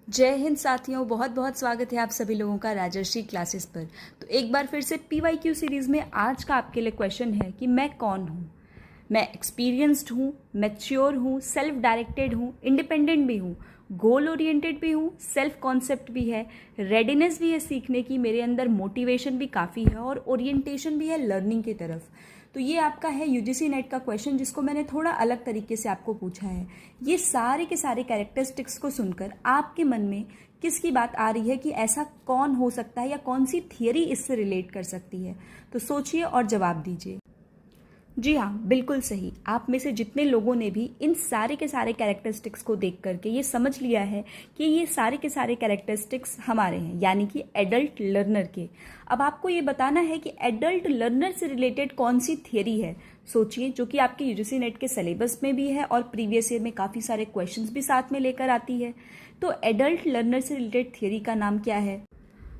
जय हिंद साथियों, बहुत बहुत स्वागत है आप सभी लोगों का राजर्षि क्लासेस पर। तो एक बार फिर से PYQ सीरीज़ में आज का आपके लिए क्वेश्चन है कि मैं कौन हूँ। मैं एक्सपीरियंस्ड हूँ, मैच्योर हूँ, सेल्फ डायरेक्टेड हूँ, इंडिपेंडेंट भी हूँ, गोल ओरिएंटेड भी हूँ, सेल्फ कॉन्सेप्ट भी है, रेडीनेस भी है सीखने की, मेरे अंदर मोटिवेशन भी काफ़ी है और ओरिएंटेशन भी है लर्निंग की तरफ। तो ये आपका है UGC नेट का क्वेश्चन, जिसको मैंने थोड़ा अलग तरीके से आपको पूछा है। ये सारे के सारे कैरेक्टरिस्टिक्स को सुनकर आपके मन में किसकी बात आ रही है कि ऐसा कौन हो सकता है या कौन सी थियरी इससे रिलेट कर सकती है, तो सोचिए और जवाब दीजिए। जी हाँ, बिल्कुल सही। आप में से जितने लोगों ने भी इन सारे के सारे कैरेक्टरिस्टिक्स को देख करके ये समझ लिया है कि ये सारे के सारे कैरेक्टरिस्टिक्स हमारे हैं, यानी कि एडल्ट लर्नर के। अब आपको ये बताना है कि एडल्ट लर्नर से रिलेटेड कौन सी थियरी है। सोचिए, जो कि आपके UGC नेट के सिलेबस में भी है और प्रीवियस ईयर में काफ़ी सारे क्वेश्चंस भी साथ में लेकर आती है। तो एडल्ट लर्नर से रिलेटेड थियरी का नाम क्या है?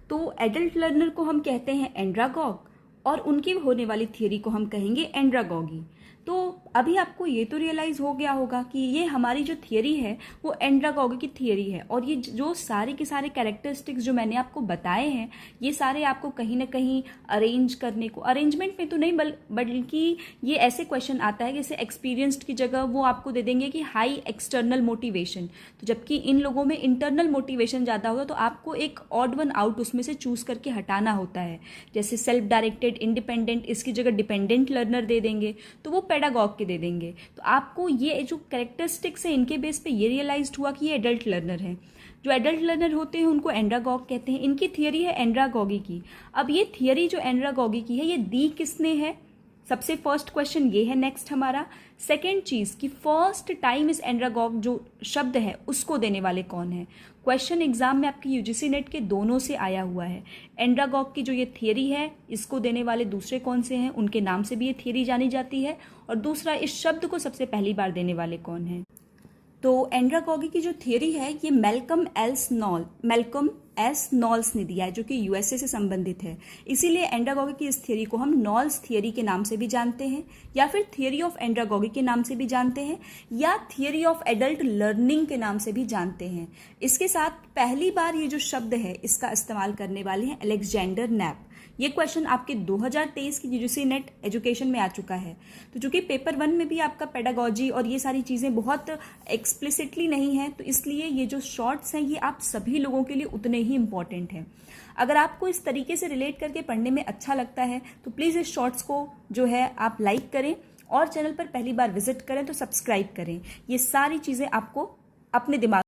तो एडल्ट लर्नर को हम कहते हैं एंड्रागॉग और उनकी होने वाली थियरी को हम कहेंगे एंड्रागॉगी। तो अभी आपको ये तो रियलाइज हो गया होगा कि ये हमारी जो थियरी है वो एंड्रागॉगी की थियरी है, और ये जो सारे के सारे कैरेक्टरिस्टिक्स जो मैंने आपको बताए हैं, ये सारे आपको कहीं ना कहीं अरेंज करने को, अरेंजमेंट में तो नहीं बल्कि ये ऐसे क्वेश्चन आता है जैसे एक्सपीरियंस्ड की जगह वो आपको दे देंगे कि हाई एक्सटर्नल मोटिवेशन, तो जबकि इन लोगों में इंटरनल मोटिवेशन ज़्यादा होगा, तो आपको एक ऑड वन आउट उसमें से चूज करके हटाना होता है। जैसे सेल्फ डायरेक्टेड, इंडिपेंडेंट, इसकी जगह डिपेंडेंट लर्नर दे देंगे, तो वो पेडागॉग के दे देंगे। तो आपको ये जो कैरेक्टरिस्टिक्स है इनके बेस पे ये रियलाइज्ड हुआ कि ये एडल्ट लर्नर है। जो एडल्ट लर्नर होते हैं उनको एंड्रागॉग कहते हैं। इनकी थियरी है एंड्रागॉगी की। अब ये थियरी जो एंड्रागॉगी की है ये दी किसने है? सबसे फर्स्ट क्वेश्चन ये है नेक्स्ट हमारा। सेकेंड चीज कि फर्स्ट टाइम इस एंड्रागॉग जो शब्द है उसको देने वाले कौन है? क्वेश्चन एग्जाम में आपकी UGC नेट के दोनों से आया हुआ है। एंड्रागॉग की जो ये थियरी है इसको देने वाले दूसरे कौन से हैं, उनके नाम से भी ये थियरी जानी जाती है। और दूसरा, इस शब्द को सबसे पहली बार देने वाले कौन है? तो एंड्रागॉगी की जो थियरी है ये मैल्कम एस नॉल्स ने दिया है, जो कि USA से संबंधित है। इसीलिए एंड्रागॉगी की इस थियरी को हम नॉल्स थियरी के नाम से भी जानते हैं, या फिर थियरी ऑफ एंड्रागॉगी के नाम से भी जानते हैं, या थियरी ऑफ एडल्ट लर्निंग के नाम से भी जानते हैं। इसके साथ पहली बार ये जो शब्द है इसका इस्तेमाल करने वाले हैं अलेक्जेंडर नैप। ये क्वेश्चन आपके 2023 की UGC नेट एजुकेशन में आ चुका है। तो चूंकि पेपर 1 में भी आपका पेडागॉजी और ये सारी चीज़ें बहुत एक्सप्लिसिटली नहीं है, तो इसलिए ये जो शॉर्ट्स हैं ये आप सभी लोगों के लिए उतने ही इंपॉर्टेंट हैं। अगर आपको इस तरीके से रिलेट करके पढ़ने में अच्छा लगता है तो प्लीज़ इस शॉर्ट्स को जो है आप लाइक करें, और चैनल पर पहली बार विजिट करें तो सब्सक्राइब करें। ये सारी चीज़ें आपको अपने दिमाग